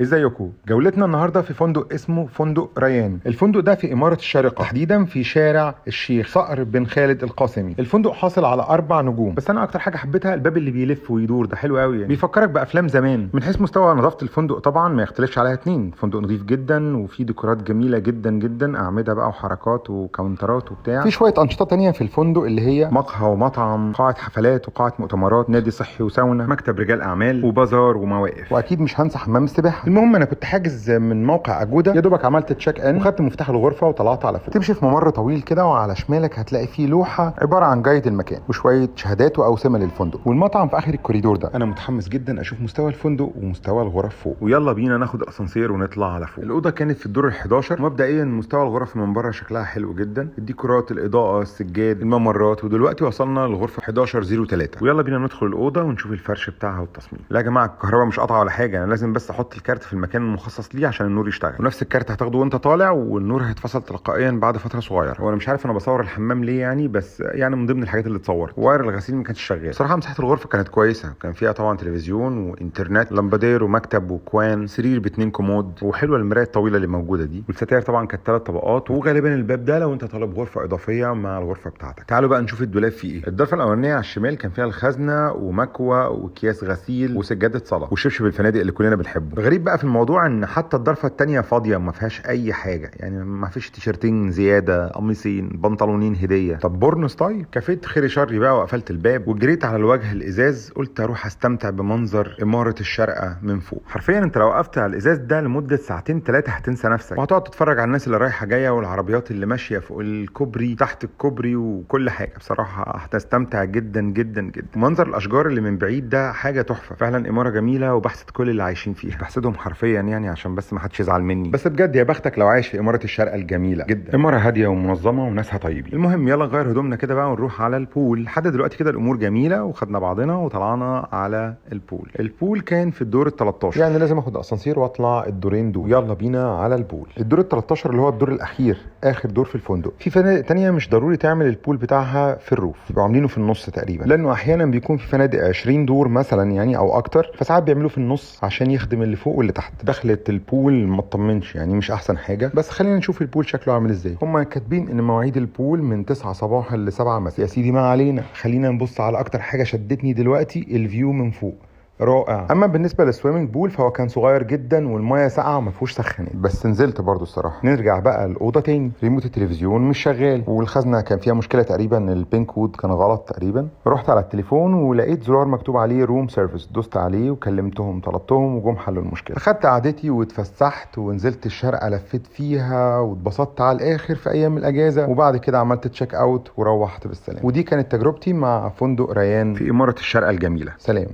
ازيكم؟ جولتنا النهارده في فندق اسمه فندق ريان. الفندق ده في إمارة الشارقة، تحديدا في شارع الشيخ صقر بن خالد القاسمي. الفندق حاصل على 4 نجوم، بس انا اكتر حاجه حبيتها الباب اللي بيلف ويدور ده، حلو قوي يعني. بيفكرك بافلام زمان. من حيث مستوى نظافه الفندق طبعا ما يختلفش عليها اتنين، فندق نظيف جدا وفيه ديكورات جميله جدا جدا، اعمده بقى وحركات وكاونترات وبتاع. في شويه انشطه تانية في الفندق اللي هي مقهى ومطعم، قاعه حفلات وقاعه مؤتمرات، نادي صحي وساونا، مكتب رجال اعمال وبازار ومواقف، واكيد مش هنسى حمام السباحه. المهم انا كنت حاجز من موقع اجودا، يا دوبك عملت تشيك ان وخدت مفتاح الغرفه وطلعت على فوق. تمشي في ممر طويل كده وعلى شمالك هتلاقي فيه لوحه عباره عن جايد المكان وشويه شهادات واوسمه للفندق، والمطعم في اخر الكوريدور ده. انا متحمس جدا اشوف مستوى الفندق ومستوى الغرف فوق، ويلا بينا ناخد الاسانسير ونطلع على فوق. الاوضه كانت في الدور ال11. مبدئيا مستوى الغرف من بره شكلها حلو جدا، الديكورات، الاضاءه، السجاد، الممرات. ودلوقتي وصلنا للغرفه 1103، ويلا بينا ندخل الاوضه ونشوف الفرش بتاعها والتصميم. لا يا جماعه، الكهرباء مش قاطعه ولا حاجه، انا لازم بس احط الكارت في المكان المخصص ليه عشان النور يشتغل، ونفس الكارت هتاخده وانت طالع، والنور هيتفصل تلقائيا بعد فتره صغيره. وانا مش عارف انا بصور الحمام ليه يعني، بس يعني من ضمن الحاجات اللي اتصورت. واير الغسيل ما كانش شغال. بصراحه مساحه الغرفه كانت كويسه، كان فيها طبعا تلفزيون وانترنت، لمبادير ومكتب وكوان، سرير ب2 كومود، وحلوه المرايه الطويله اللي موجوده دي، والستاير طبعا كانت 3 طبقات. وغالبا الباب ده لو انت طالب غرفه اضافيه مع الغرفه بتاعتك. تعالوا بقى نشوف الدولاب فيه ايه. الضرفه الاولانيه على الشمال كان فيها الخزنه ومكوى وكياس غسيل وسجاده صلاه وشبشب الفنادق اللي كلنا بنحبه. الغريب بقى في الموضوع ان حتى الضرفه الثانيه فاضيه، ما فيهاش اي حاجه، يعني ما فيش تيشرتين زياده، قميصين، بنطلونين هديه. طب بورنو ستايل. كفيت خير شري بقى وقفلت الباب وجريت على الوجه الازاز، قلت اروح استمتع بمنظر اماره الشارقه من فوق. حرفيا انت لو وقفت على الازاز ده لمده ساعتين 3 هتنسى نفسك، وهتقعد تتفرج على الناس اللي رايحه جايه والعربيات اللي ماشيه فوق الكوبري، تحت الكوبري، وكل حاجه. بصراحه هتستمتع جدا جدا جدا. منظر الاشجار اللي من بعيد ده حاجه تحفه فعلا. اماره جميله وبحسد كل اللي عايشين فيها، بحسدهم حرفيا يعني، عشان بس ما حدش يزعل مني. بس بجد يا بختك لو عايش في اماره الشارقه الجميله جدا. اماره هاديه ومنظمه وناسها طيبين. المهم يلا نغير هدومنا كده بقى ونروح على البول. لحد دلوقتي كده الامور جميله، وخدنا بعضنا وطلعنا على البول. البول كان في الدور ال13، يعني لازم اخد اسانسير واطلع الدورين دول. يلا بينا على البول. الدور ال13 اللي هو الدور الاخير، اخر دور في الفندق. في فنادق تانية مش ضروري تعمل البول بتاعها في الروف، بيبقوا عاملينه في النص تقريبا، لانه احيانا بيكون في فنادق 20 دور مثلا يعني او اكتر، فساعات بيعملوا في النص عشان يخدم اللي فوق واللي تحت. دخلة البول ما تطمنش يعني، مش احسن حاجه. بس خلينا نشوف البول شكله عامل ازاي. هم كاتبين ان مواعيد البول من 9 صباحا ل 7 مساء. يا سيدي ما علينا، خلينا نبص على اكتر حاجه شدتني دلوقتي، الفيو من فوق رائع. اما بالنسبه للسويمنج بول فهو كان صغير جدا والميه ساقعه وما فيهوش سخانات، بس نزلت برضو الصراحه. نرجع بقى الاوضه تاني. ريموت التلفزيون مش شغال، والخزنه كان فيها مشكله تقريبا، البين كود كان غلط تقريبا. رحت على التليفون ولقيت زرار مكتوب عليه روم سيرفيس، دوست عليه وكلمتهم طلبتهم وجم حلوا المشكله. اخدت قعدتي واتفسحت ونزلت الشارقه، لفيت فيها واتبسطت على الاخر في ايام الاجازه، وبعد كده عملت تشيك اوت وروحت بالسلام. ودي كانت تجربتي مع فندق ريان في اماره الشارقه الجميله. سلام.